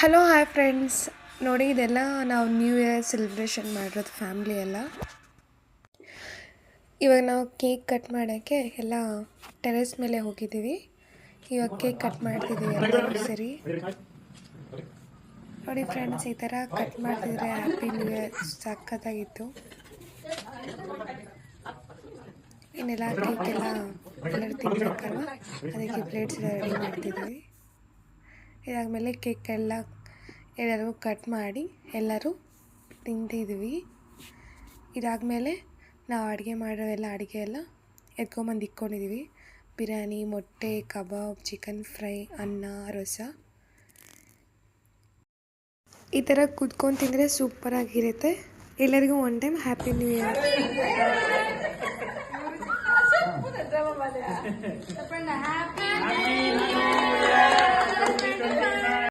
Hello hi friends. ನೋಡಿ, ಇದೆಲ್ಲ ನಾವು ನ್ಯೂ ಇಯರ್ ಸೆಲೆಬ್ರೇಷನ್ ಮಾಡಿರೋದು ಫ್ಯಾಮ್ಲಿ ಎಲ್ಲ. ಇವಾಗ ನಾವು ಕೇಕ್ ಕಟ್ ಮಾಡೋಕ್ಕೆ ಎಲ್ಲ ಟೆರೆಸ್ ಮೇಲೆ ಹೋಗಿದ್ದೀವಿ. ಇವಾಗ ಕೇಕ್ ಕಟ್ ಮಾಡ್ತಿದ್ದೀವಿ ಎಲ್ಲರೂ ಸೇರಿ. ನೋಡಿ ಫ್ರೆಂಡ್ಸ್, ಈ ಥರ ಕಟ್ ಮಾಡ್ತಿದ್ರೆ ಹ್ಯಾಪಿ ನ್ಯೂ ಇಯರ್ ಸಖತ್ತಾಗಿತ್ತು. ಇನ್ನೆಲ್ಲ ಕೇಕೆಲ್ಲ ಎಲ್ಲರೂ ತಿನ್ಬೇಕಲ್ವ, ಅದಕ್ಕೆ ಪ್ಲೇಟ್ಸ್ ಎಲ್ಲ ರೆಡಿ ಮಾಡ್ತಿದ್ವಿ. ಇದಾದಮೇಲೆ ಕೇಕೆಲ್ಲ ಎಲ್ಲರೂ ಕಟ್ ಮಾಡಿ ಎಲ್ಲರೂ ತಿಂತಿದ್ವಿ. ಇದಾದಮೇಲೆ ನಾವು ಅಡುಗೆ ಮಾಡೋವೆಲ್ಲ ಅಡುಗೆ ಎಲ್ಲ ಎತ್ಕೊಂಬಂದು ಇಟ್ಕೊಂಡಿದ್ದೀವಿ. ಬಿರಿಯಾನಿ, ಮೊಟ್ಟೆ, ಕಬಾಬ್, ಚಿಕನ್ ಫ್ರೈ, ಅನ್ನ, ರಸ. ಈ ಥರ ಕುತ್ಕೊಂಡು ತಿಂದರೆ ಸೂಪರಾಗಿರುತ್ತೆ. ಎಲ್ಲರಿಗೂ one time happy new year.